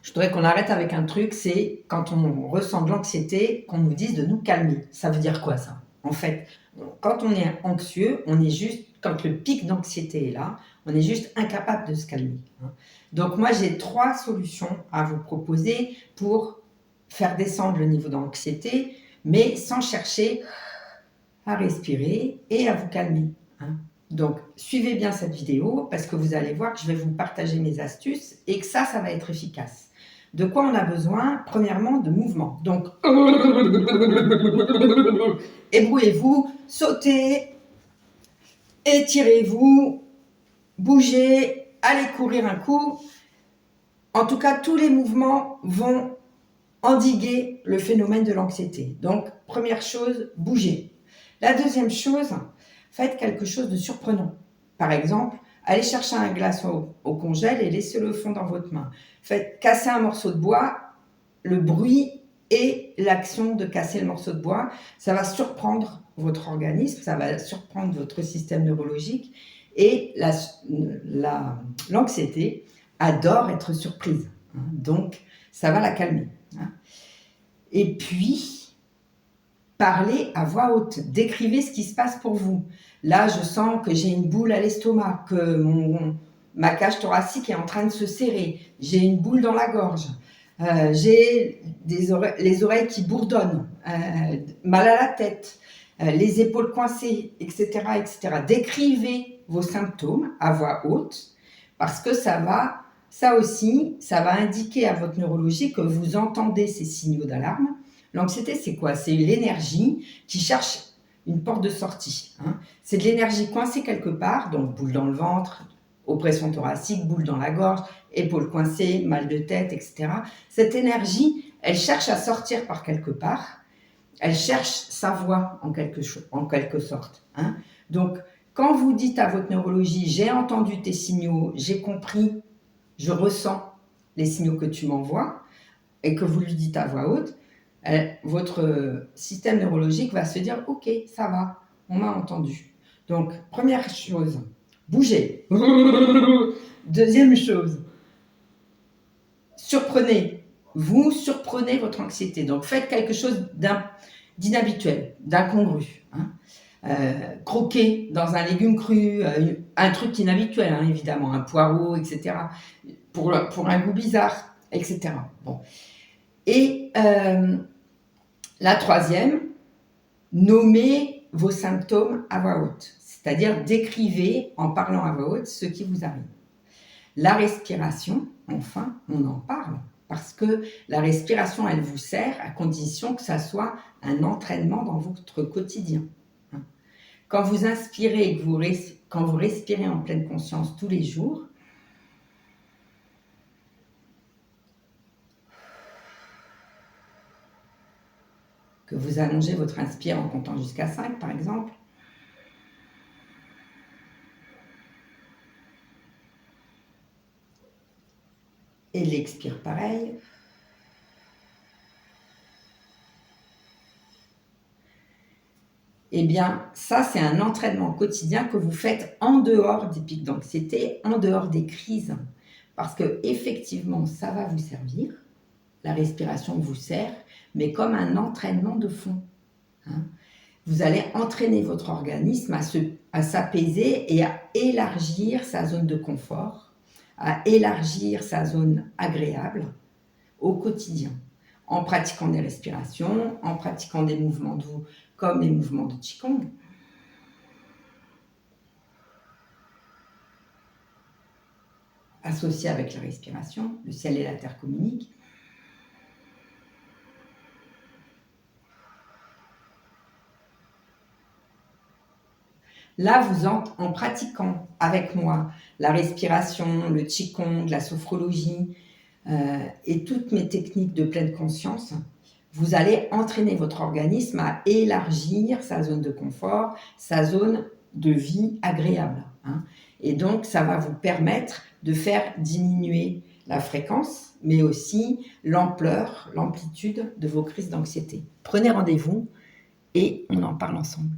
Je voudrais qu'on arrête avec un truc, c'est quand on ressent de l'anxiété, qu'on nous dise de nous calmer. Ça veut dire quoi ça? En fait, quand on est anxieux, on est juste, quand le pic d'anxiété est là, on est juste incapable de se calmer. Donc moi, j'ai 3 solutions à vous proposer pour faire descendre le niveau d'anxiété, mais sans chercher à respirer et à vous calmer. Donc, suivez bien cette vidéo parce que vous allez voir que je vais vous partager mes astuces et que ça va être efficace. De quoi on a besoin? Premièrement, de mouvement. Donc, ébrouillez-vous, sautez, étirez-vous, bougez, allez courir un coup. En tout cas, tous les mouvements vont endiguer le phénomène de l'anxiété. Donc, première chose, bougez. La deuxième chose, faites quelque chose de surprenant. Par exemple, allez chercher un glaçon au congèle et laissez-le fondre dans votre main. Faites casser un morceau de bois, le bruit et l'action de casser le morceau de bois, ça va surprendre votre organisme, ça va surprendre votre système neurologique et l'anxiété adore être surprise. Donc, ça va la calmer. Et puis, parlez à voix haute, décrivez ce qui se passe pour vous. Là, je sens que j'ai une boule à l'estomac, que ma cage thoracique est en train de se serrer, j'ai une boule dans la gorge, j'ai les oreilles qui bourdonnent, mal à la tête, les épaules coincées, etc., etc. Décrivez vos symptômes à voix haute parce que ça aussi, ça va indiquer à votre neurologie que vous entendez ces signaux d'alarme. L'anxiété, c'est quoi? C'est l'énergie qui cherche une porte de sortie. C'est de l'énergie coincée quelque part, donc boule dans le ventre, oppression thoracique, boule dans la gorge, épaules coincées, mal de tête, etc. Cette énergie, elle cherche à sortir par quelque part. Elle cherche sa voie en quelque sorte. Donc, quand vous dites à votre neurologie, j'ai entendu tes signaux, j'ai compris, je ressens les signaux que tu m'envoies, et que vous lui dites à voix haute, votre système neurologique va se dire « Ok, ça va, on m'a entendu ». Donc, première chose, bougez. Deuxième chose, surprenez. Vous surprenez votre anxiété. Donc, faites quelque chose d'inhabituel, d'incongru. Croquer dans un légume cru, un truc inhabituel, évidemment, un poireau, etc. Pour un goût bizarre, etc. Bon. Et la troisième, nommez vos symptômes à voix haute, c'est-à-dire décrivez en parlant à voix haute ce qui vous arrive. La respiration, enfin, on en parle, parce que la respiration, elle vous sert à condition que ça soit un entraînement dans votre quotidien. Quand vous inspirez et quand vous respirez en pleine conscience tous les jours, que vous allongez votre inspire en comptant jusqu'à 5, par exemple. Et l'expire pareil. Eh bien, ça, c'est un entraînement quotidien que vous faites en dehors des pics d'anxiété, en dehors des crises. Parce que effectivement, ça va vous servir. La respiration vous sert, mais comme un entraînement de fond. Vous allez entraîner votre organisme à s'apaiser et à élargir sa zone de confort, à élargir sa zone agréable au quotidien, en pratiquant des respirations, en pratiquant des mouvements doux comme les mouvements de Qigong. Associés avec la respiration, le ciel et la terre communiquent. Là, en pratiquant avec moi la respiration, le Qigong, la sophrologie et toutes mes techniques de pleine conscience, vous allez entraîner votre organisme à élargir sa zone de confort, sa zone de vie agréable. Et donc, ça va vous permettre de faire diminuer la fréquence, mais aussi l'ampleur, l'amplitude de vos crises d'anxiété. Prenez rendez-vous et on en parle ensemble.